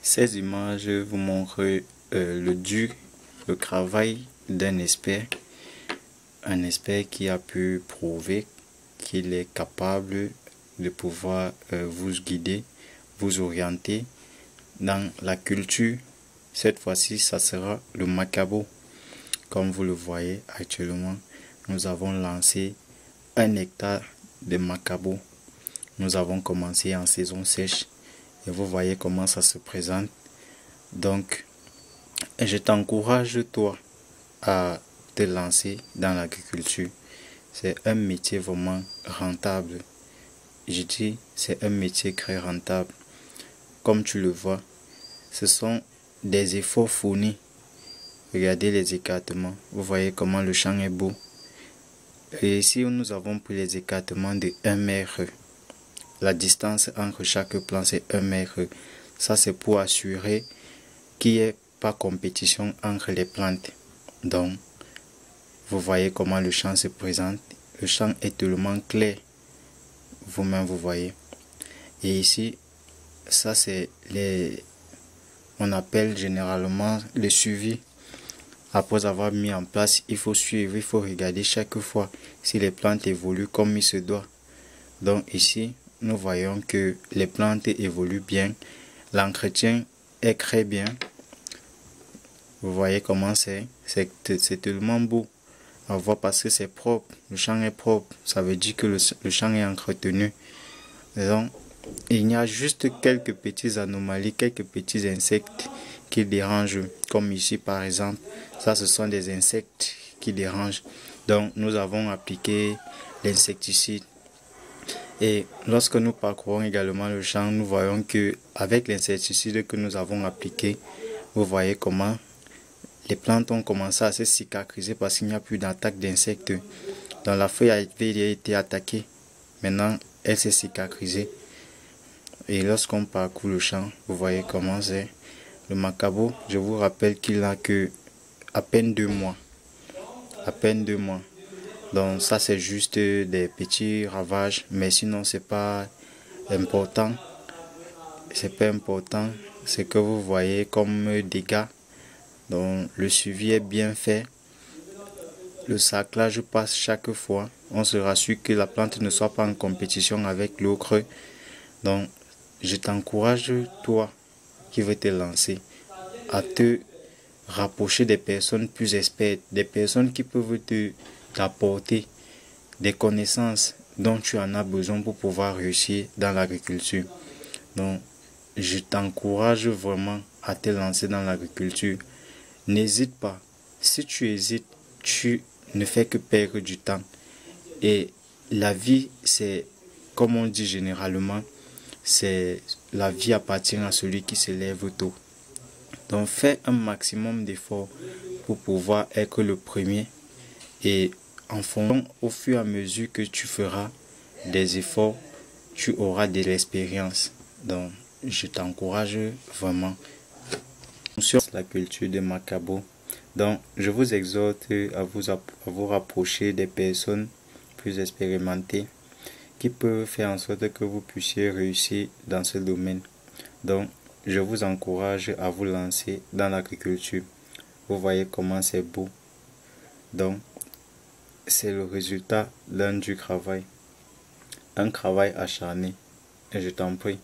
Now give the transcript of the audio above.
Ces images vous montrent le travail d'un expert, un expert qui a pu prouver qu'il est capable de pouvoir vous guider, vous orienter dans la culture. Cette fois-ci, ça sera le Macabo. Comme vous le voyez actuellement, nous avons lancé 1 hectare de Macabo. Nous avons commencé en saison sèche et vous voyez comment ça se présente. Donc, je t'encourage toi à te lancer dans l'agriculture. C'est un métier vraiment rentable. Je dis, c'est un métier très rentable. Comme tu le vois, ce sont des efforts fournis. Regardez les écartements. Vous voyez comment le champ est beau. Et ici, nous avons pris les écartements de 1 mètre. La distance entre chaque plan, c'est 1 mètre. Ça, c'est pour assurer qu'il n'y ait pas compétition entre les plantes. Donc, vous voyez comment le champ se présente. Le champ est tellement clair. Vous-même, vous voyez. Et ici, ça, c'est on appelle généralement le suivi. Après avoir mis en place, il faut suivre, il faut regarder chaque fois si les plantes évoluent comme il se doit. Donc ici, nous voyons que les plantes évoluent bien. L'entretien est très bien. Vous voyez comment c'est tellement beau à voir parce que c'est propre. Le champ est propre. Ça veut dire que le champ est entretenu. Donc, il y a juste quelques petites anomalies, quelques petits insectes qui dérangent. Comme ici par exemple, ça ce sont des insectes qui dérangent. Donc nous avons appliqué l'insecticide. Et lorsque nous parcourons également le champ, nous voyons que avec l'insecticide que nous avons appliqué, vous voyez comment les plantes ont commencé à se cicatriser parce qu'il n'y a plus d'attaque d'insectes. Donc la feuille avait été attaquée. Maintenant, elle s'est cicatrisée. Et lorsqu'on parcourt le champ, vous voyez comment c'est. Le Macabo, je vous rappelle qu'il n'a que à peine 2 mois. À peine 2 mois. Donc ça c'est juste des petits ravages, mais sinon c'est pas important. C'est pas important. Ce que vous voyez comme dégâts. Donc le suivi est bien fait. Le saclage passe chaque fois. On se rassure que la plante ne soit pas en compétition avec l'autre. Donc je t'encourage, toi qui veux te lancer, à te rapprocher des personnes plus expertes, des personnes qui peuvent t'apporter des connaissances dont tu en as besoin pour pouvoir réussir dans l'agriculture. Donc, je t'encourage vraiment à te lancer dans l'agriculture. N'hésite pas. Si tu hésites, tu ne fais que perdre du temps. Et la vie, c'est, comme on dit généralement, la vie appartient à celui qui se lève tôt. Donc fais un maximum d'efforts pour pouvoir être le premier. Et en fonction, au fur et à mesure que tu feras des efforts, tu auras de l'expérience. Donc je t'encourage vraiment sur la culture de Macabo. Donc je vous exhorte à vous rapprocher des personnes plus expérimentées qui peuvent faire en sorte que vous puissiez réussir dans ce domaine. Donc, je vous encourage à vous lancer dans l'agriculture. Vous voyez comment c'est beau. Donc, c'est le résultat d'un dur travail. Un travail acharné. Et je t'en prie.